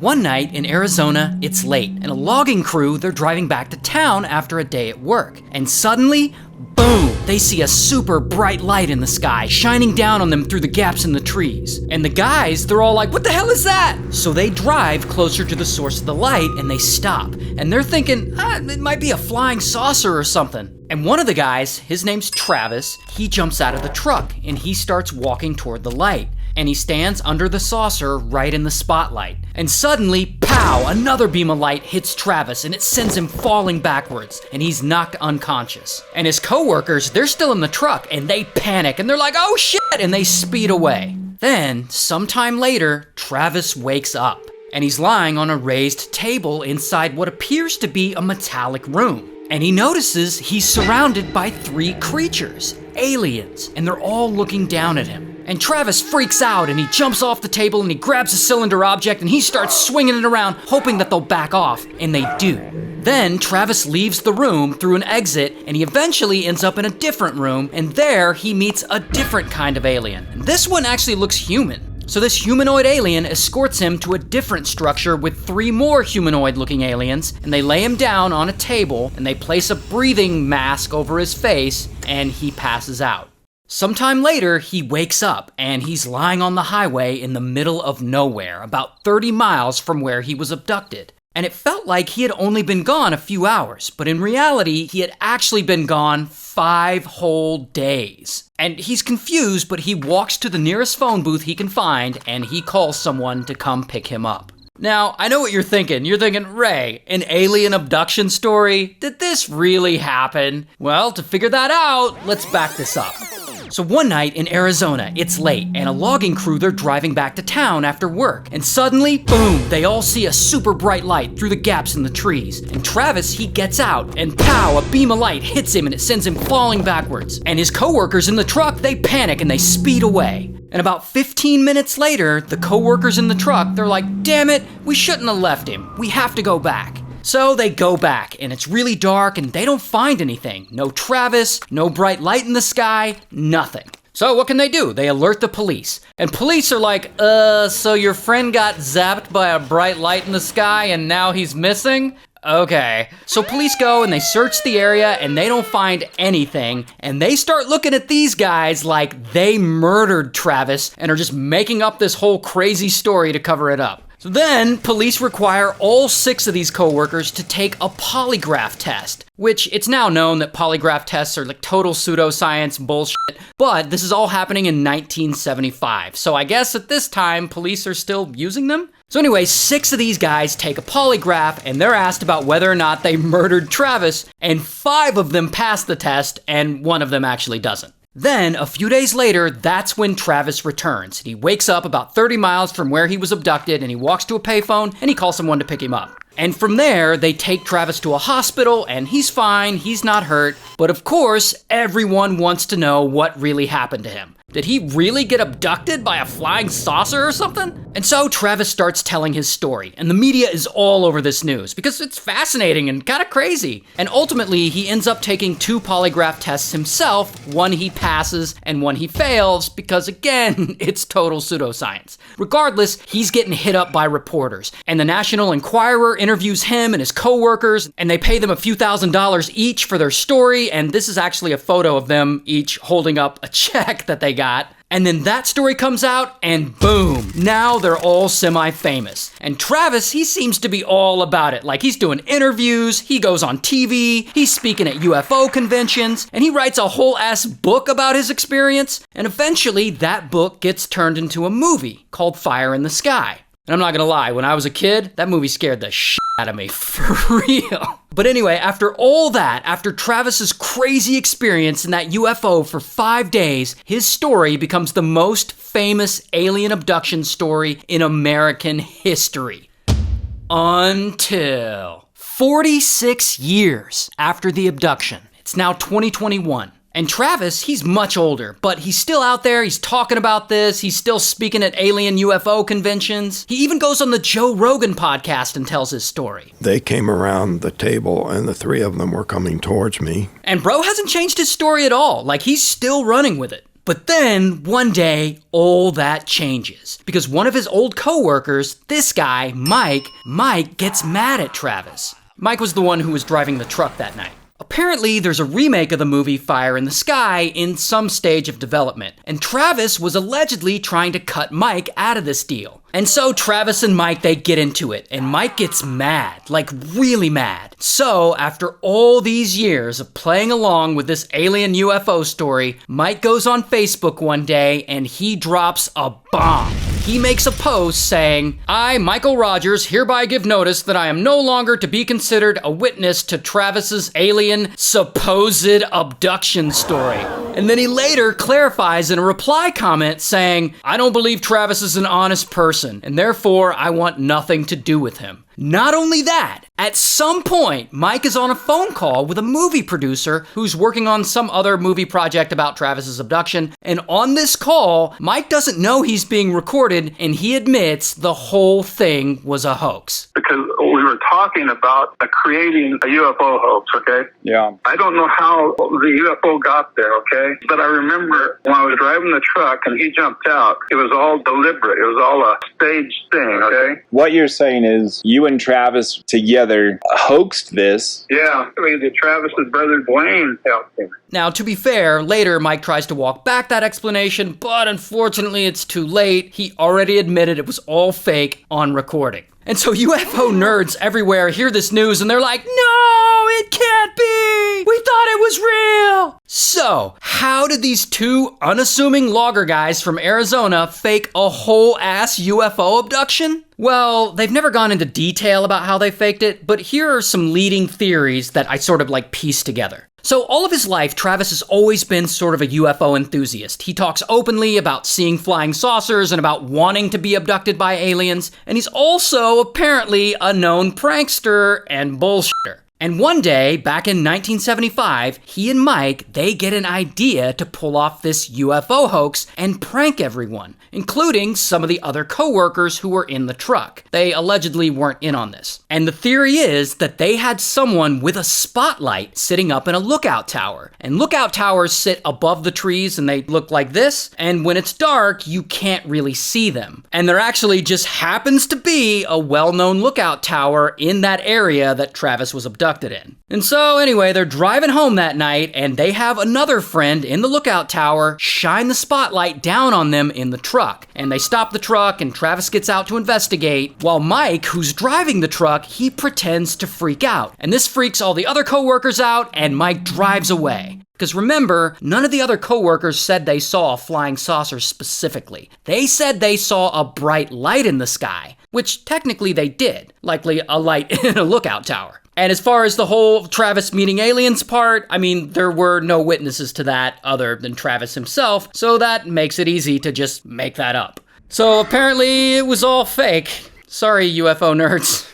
One night in Arizona, it's late, and a logging crew, they're driving back to town after a day at work. And suddenly, boom, they see a super bright light in the sky shining down on them through the gaps in the trees. And the guys, they're all like, what the hell is that? So they drive closer to the source of the light and they stop. And they're thinking, it might be a flying saucer or something. And one of the guys, his name's Travis, he jumps out of the truck and he starts walking toward the light. And he stands under the saucer right in the spotlight. And suddenly, pow, another beam of light hits Travis and it sends him falling backwards and he's knocked unconscious. And his coworkers, they're still in the truck and they panic and they're like, oh shit, and they speed away. Then, sometime later, Travis wakes up and he's lying on a raised table inside what appears to be a metallic room. And he notices he's surrounded by 3 creatures, aliens, and they're all looking down at him. And Travis freaks out and he jumps off the table and he grabs a cylinder object and he starts swinging it around, hoping that they'll back off, and they do. Then Travis leaves the room through an exit and he eventually ends up in a different room, and there he meets a different kind of alien. And this one actually looks human. So this humanoid alien escorts him to a different structure with 3 more humanoid-looking aliens, and they lay him down on a table and they place a breathing mask over his face and he passes out. Sometime later, he wakes up and he's lying on the highway in the middle of nowhere, about 30 miles from where he was abducted. And it felt like he had only been gone a few hours, but in reality, he had actually been gone 5 whole days. And he's confused, but he walks to the nearest phone booth he can find and he calls someone to come pick him up. Now, I know what you're thinking. You're thinking, Ray, an alien abduction story? Did this really happen? Well, to figure that out, let's back this up. So one night in Arizona, it's late, and a logging crew, they're driving back to town after work. And suddenly, boom, they all see a super bright light through the gaps in the trees. And Travis, he gets out, and pow, a beam of light hits him and it sends him falling backwards. And his coworkers in the truck, they panic and they speed away. And about 15 minutes later, the coworkers in the truck, they're like, damn it, we shouldn't have left him. We have to go back. So they go back, and it's really dark, and they don't find anything. No Travis, no bright light in the sky, nothing. So what can they do? They alert the police. And police are like, so your friend got zapped by a bright light in the sky and now he's missing? Okay. So police go and they search the area and they don't find anything. And they start looking at these guys like they murdered Travis and are just making up this whole crazy story to cover it up. So then, police require all 6 of these coworkers to take a polygraph test, which it's now known that polygraph tests are like total pseudoscience bullshit, but this is all happening in 1975. So I guess at this time, police are still using them? So anyway, 6 of these guys take a polygraph and they're asked about whether or not they murdered Travis, and 5 of them pass the test and 1 of them actually doesn't. Then, a few days later, that's when Travis returns. He wakes up about 30 miles from where he was abducted and he walks to a payphone and he calls someone to pick him up. And from there, they take Travis to a hospital and he's fine, he's not hurt. But of course, everyone wants to know what really happened to him. Did he really get abducted by a flying saucer or something? And so Travis starts telling his story, and the media is all over this news because it's fascinating and kind of crazy. And ultimately, he ends up taking 2 polygraph tests himself, one he passes and one he fails because, again, it's total pseudoscience. Regardless, he's getting hit up by reporters, and the National Enquirer interviews him and his coworkers, and they pay them a few $1,000s each for their story, and this is actually a photo of them each holding up a check that they got. And then that story comes out, and boom, now they're all semi-famous. And Travis, he seems to be all about it. Like, he's doing interviews, he goes on TV, he's speaking at UFO conventions, and he writes a whole ass book about his experience. And eventually, that book gets turned into a movie called Fire in the Sky. And I'm not gonna lie, when I was a kid, that movie scared the shit out of me, for real. But anyway, after all that, after Travis's crazy experience in that UFO for 5 days, his story becomes the most famous alien abduction story in American history. Until 46 years after the abduction. It's now 2021. And Travis, he's much older, but he's still out there, he's talking about this, he's still speaking at alien UFO conventions. He even goes on the Joe Rogan podcast and tells his story. They came around the table and the 3 of them were coming towards me. And bro hasn't changed his story at all, like he's still running with it. But then, one day, all that changes. Because one of his old co-workers, this guy, Mike gets mad at Travis. Mike was the one who was driving the truck that night. Apparently, there's a remake of the movie Fire in the Sky in some stage of development, and Travis was allegedly trying to cut Mike out of this deal. And so Travis and Mike, they get into it, and Mike gets mad, like really mad. So, after all these years of playing along with this alien UFO story, Mike goes on Facebook one day and he drops a bomb. He makes a post saying, "I, Michael Rogers, hereby give notice that I am no longer to be considered a witness to Travis's alien supposed abduction story." And then he later clarifies in a reply comment saying, "I don't believe Travis is an honest person, and therefore I want nothing to do with him." Not only that, at some point, Mike is on a phone call with a movie producer who's working on some other movie project about Travis's abduction, and on this call, Mike doesn't know he's being recorded, and he admits the whole thing was a hoax. Because we were talking about creating a UFO hoax, okay? Yeah. I don't know how the UFO got there, okay? But I remember when I was driving the truck and he jumped out, it was all deliberate. It was all a staged thing, okay? What you're saying is you and Travis together hoaxed this. Yeah. I mean, Travis's brother Dwayne helped him. Now, to be fair, later Mike tries to walk back that explanation, but unfortunately it's too late. He already admitted it was all fake on recording. And so UFO nerds everywhere hear this news and they're like, "No, it can't be! We thought it was real!" So, how did these two unassuming logger guys from Arizona fake a whole ass UFO abduction? Well, they've never gone into detail about how they faked it, but here are some leading theories that I sort of like pieced together. So all of his life, Travis has always been sort of a UFO enthusiast. He talks openly about seeing flying saucers and about wanting to be abducted by aliens, and he's also apparently a known prankster and bullshitter. And one day, back in 1975, he and Mike, they get an idea to pull off this UFO hoax and prank everyone, including some of the other co-workers who were in the truck. They allegedly weren't in on this. And the theory is that they had someone with a spotlight sitting up in a lookout tower. And lookout towers sit above the trees and they look like this, and when it's dark, you can't really see them. And there actually just happens to be a well-known lookout tower in that area that Travis was abducted in. And so anyway, they're driving home that night and they have another friend in the lookout tower shine the spotlight down on them in the truck. And they stop the truck and Travis gets out to investigate while Mike, who's driving the truck, he pretends to freak out. And this freaks all the other co-workers out and Mike drives away. Because remember, none of the other co-workers said they saw a flying saucer specifically. They said they saw a bright light in the sky, which technically they did, likely a light in a lookout tower. And as far as the whole Travis meeting aliens part, I mean, there were no witnesses to that other than Travis himself, so that makes it easy to just make that up. So apparently it was all fake. Sorry, UFO nerds.